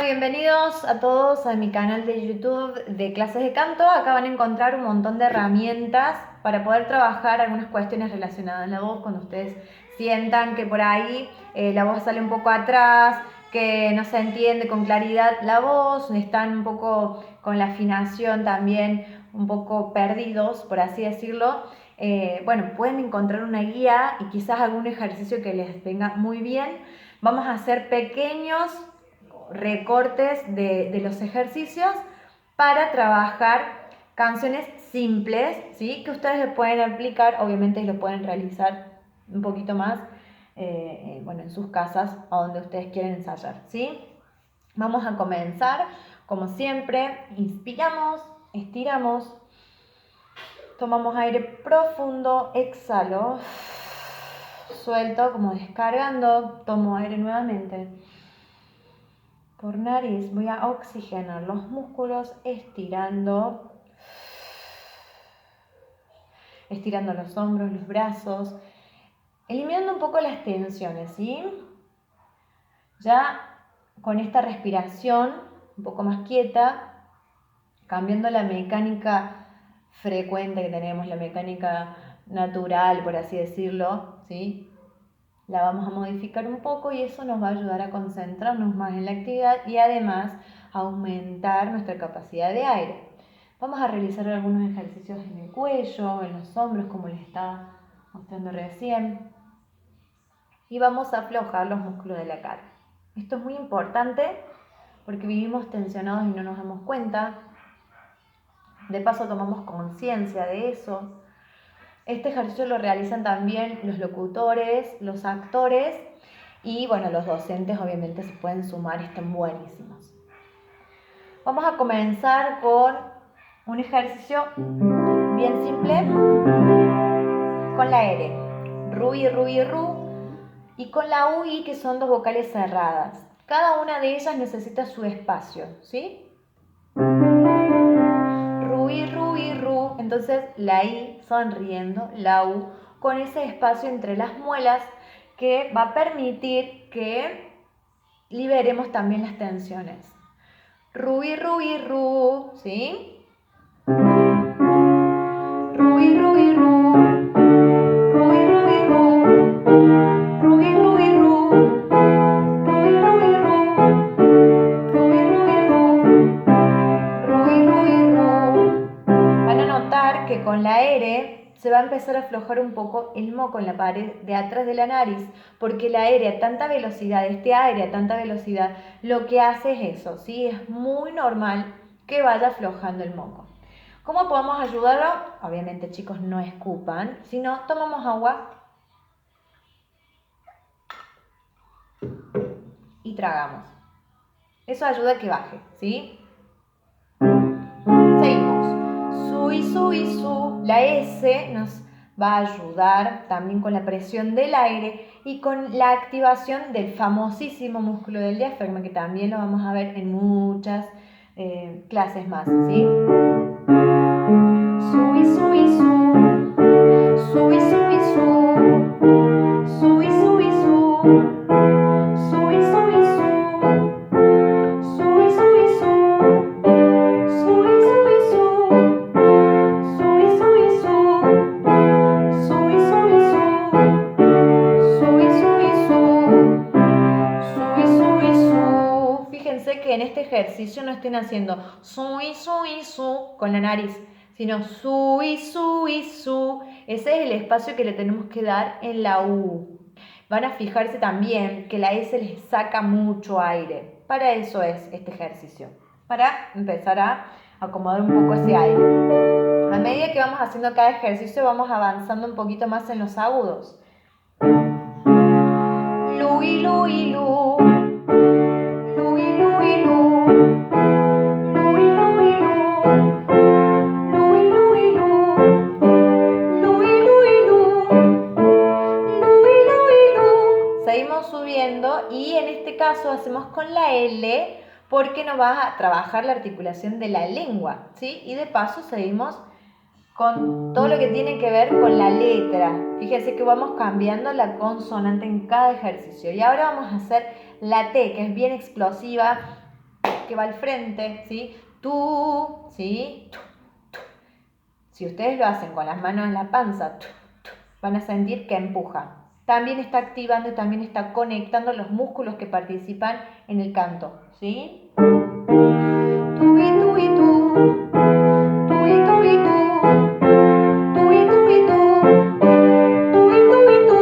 Bienvenidos a todos a mi canal de YouTube de clases de canto. Acá van a encontrar un montón de herramientas para poder trabajar algunas cuestiones relacionadas a la voz cuando ustedes sientan que por ahí la voz sale un poco atrás, que no se entiende con claridad la voz, están un poco con la afinación también un poco perdidos, por así decirlo. Pueden encontrar una guía y quizás algún ejercicio que les venga muy bien. Vamos a hacer pequeños recortes de los ejercicios para trabajar canciones simples, ¿sí? Que ustedes pueden aplicar, obviamente lo pueden realizar un poquito más en sus casas a donde ustedes quieren ensayar, ¿sí? Vamos a comenzar, como siempre, inspiramos, estiramos, tomamos aire profundo, exhalo, suelto como descargando, tomo aire nuevamente. Por nariz voy a oxigenar los músculos estirando los hombros, los brazos, eliminando un poco las tensiones, ¿sí? Ya con esta respiración un poco más quieta, cambiando la mecánica frecuente que tenemos, la mecánica natural, por así decirlo, ¿sí? La vamos a modificar un poco y eso nos va a ayudar a concentrarnos más en la actividad y además a aumentar nuestra capacidad de aire. Vamos a realizar algunos ejercicios en el cuello, en los hombros, como les estaba mostrando recién. Y vamos a aflojar los músculos de la cara. Esto es muy importante porque vivimos tensionados y no nos damos cuenta. De paso tomamos conciencia de eso. Este ejercicio lo realizan también los locutores, los actores y los docentes obviamente se pueden sumar, están buenísimos. Vamos a comenzar con un ejercicio bien simple con la R, ru y ru y ru, y con la u y, que son dos vocales cerradas. Cada una de ellas necesita su espacio, ¿sí? Ru y ru y ru, entonces la i sonriendo, la u con ese espacio entre las muelas que va a permitir que liberemos también las tensiones. Ru y ru y ru, ¿sí? Ru y ru y ru, ru y ru y ru, ru y ru y ru, ru y ru y ru, ru y ru y ru, ru y ru y ru. Van a notar que con la R se va a empezar a aflojar un poco el moco en la pared de atrás de la nariz, porque el aire a tanta velocidad, este aire a tanta velocidad, lo que hace es eso, ¿sí? Es muy normal que vaya aflojando el moco. ¿Cómo podemos ayudarlo? Obviamente, chicos, no escupan, sino tomamos agua y tragamos. Eso ayuda a que baje, ¿sí? Seguimos. Su y su y su. La S nos va a ayudar también con la presión del aire y con la activación del famosísimo músculo del diafragma, que también lo vamos a ver en muchas clases más, ¿sí? Su y su y su. Su y su y su. Su y su y su. Su y su y su. Su y su y su. Su y su y su. Su y su y su. Su y su y su. Su y su y su. Su y su y su. Fíjense que en este ejercicio no estén haciendo su y su con la nariz, sino su y su y su. Ese es el espacio que le tenemos que dar en la U. Van a fijarse también que la S les saca mucho aire. Para eso es este ejercicio, para empezar a acomodar un poco ese aire. A medida que vamos haciendo cada ejercicio, vamos avanzando un poquito más en los agudos. Lu y lu y lu. Lu y lu y lu. Lu y lu y lu. Lu y lu y lu. Lu y lu y lu. Lu y lu y lu. Seguimos subiendo y en este caso hacemos con la L porque nos va a trabajar la articulación de la lengua, ¿sí? Y de paso seguimos con todo lo que tiene que ver con la letra. Fíjense que vamos cambiando la consonante en cada ejercicio. Y ahora vamos a hacer la T, que es bien explosiva. que va al frente, ¿sí? Tú, ¿sí? Tu. Si ustedes lo hacen con las manos en la panza, van a sentir que empuja. También está activando y también está conectando los músculos que participan en el canto, ¿sí? Tú y tú y tú, tú y tú y tú, tú y tú y tú, tú y tú y tú,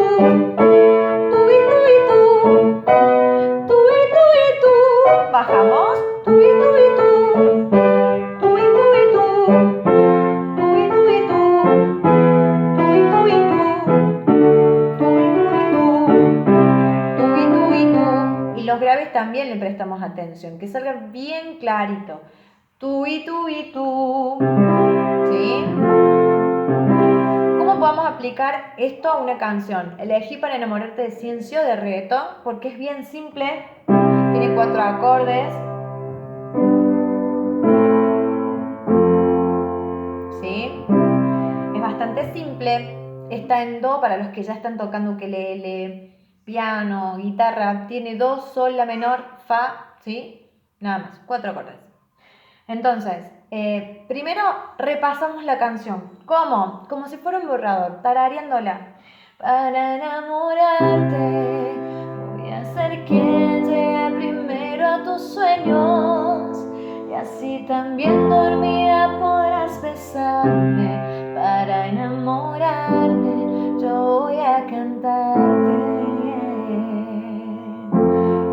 tú y tú y tú, tú y tú y tú. Bajamos, tú y tú y tú, tú y tú y tú, tú y tú y tú, tú y tú y tú, tú y tú y tú. Tú y tú y tú. Y los graves también le prestamos atención, que salga bien clarito. Tú y tú y tú. ¿Sí? ¿Cómo podemos aplicar esto a una canción? Elegí Para enamorarte de Ciencio de Reto, porque es bien simple. Tiene 4 acordes. ¿Sí? Es bastante simple. Está en do para los que ya están tocando ukelele, piano, guitarra. Tiene do, sol, la menor, fa, ¿sí? Nada más, 4 acordes. Entonces, primero repasamos la canción. ¿Cómo? Como si fuera un borrador, tarareándola. Para enamorarte, voy a ser quien llegue primero a tus sueños. Y así también dormida podrás besarme. Para enamorarte, yo voy a cantarte.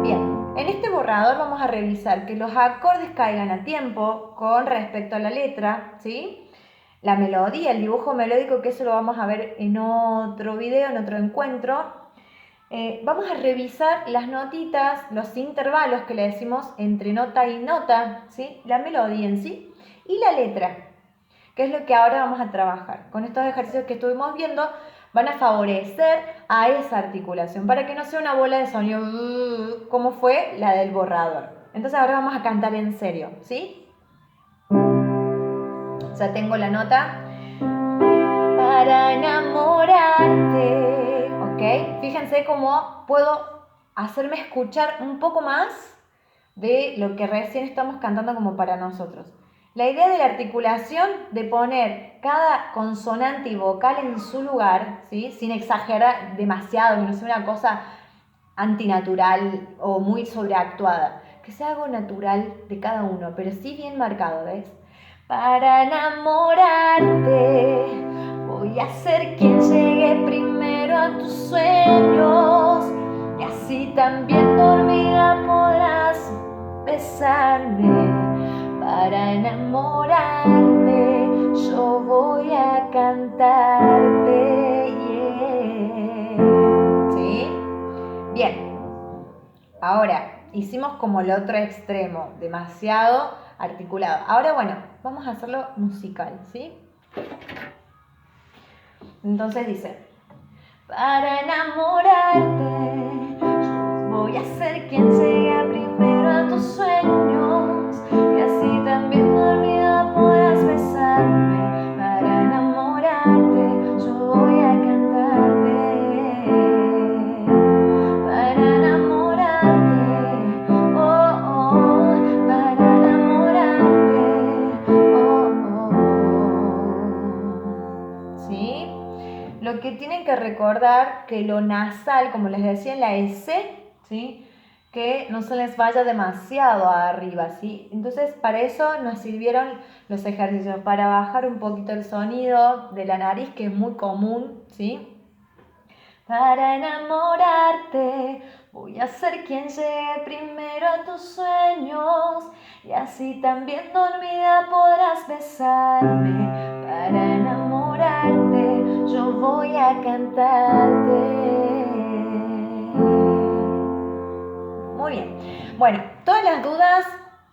Bien, en este borrador vamos a revisar que los acordes caigan a tiempo con respecto a la letra, ¿sí? La melodía, el dibujo melódico, que eso lo vamos a ver en otro video, en otro encuentro. Vamos a revisar las notitas, los intervalos que le decimos entre nota y nota, ¿sí? La melodía en sí y la letra, que es lo que ahora vamos a trabajar. Con estos ejercicios que estuvimos viendo, van a favorecer a esa articulación, para que no sea una bola de sonido como fue la del borrador. Entonces ahora vamos a cantar en serio, ¿sí? Ya tengo la nota. Para enamorarte, ¿ok? Fíjense cómo puedo hacerme escuchar un poco más de lo que recién estamos cantando como para nosotros. La idea de la articulación, de poner cada consonante y vocal en su lugar, ¿sí? Sin exagerar demasiado, que no sea una cosa antinatural o muy sobreactuada. Que sea algo natural de cada uno, pero sí bien marcado, ¿ves? Para enamorarte, voy a ser quien llegue primero a tus sueños. Y así también dormida podrás besarme. Para enamorarte, yo voy a cantarte. Yeah. ¿Sí? Bien. Ahora, hicimos como el otro extremo, demasiado articulado. Ahora, bueno, vamos a hacerlo musical, ¿sí? Entonces dice: para enamorarte, yo voy a ser quien llegue primero a tus sueños. Y así también dormida podrás besarme. Para enamorarte, yo voy a cantarte. Para enamorarte, oh, oh, para enamorarte, oh, oh. ¿Sí? Lo que tienen que recordar que lo nasal, como les decía en la S, ¿sí? Que no se les vaya demasiado arriba, ¿sí? Entonces, para eso nos sirvieron los ejercicios, para bajar un poquito el sonido de la nariz, que es muy común, ¿sí? Para enamorarte, voy a ser quien llegue primero a tus sueños. Y así también dormida podrás besarme. Para enamorarte, yo voy a cantarte. Muy bien. Bueno, todas las dudas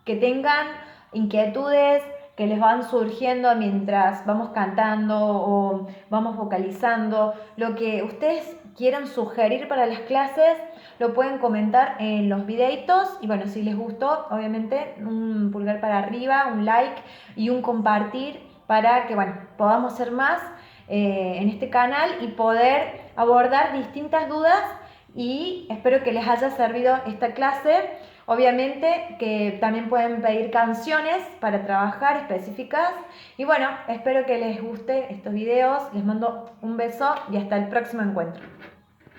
que tengan, inquietudes que les van surgiendo mientras vamos cantando o vamos vocalizando, lo que ustedes quieran sugerir para las clases, lo pueden comentar en los videitos. Y bueno, si les gustó, obviamente un pulgar para arriba, un like y un compartir, para que bueno, podamos ser más en este canal y poder abordar distintas dudas. Y espero que les haya servido esta clase. Obviamente que también pueden pedir canciones para trabajar específicas. Y bueno, espero que les guste estos videos. Les mando un beso y hasta el próximo encuentro.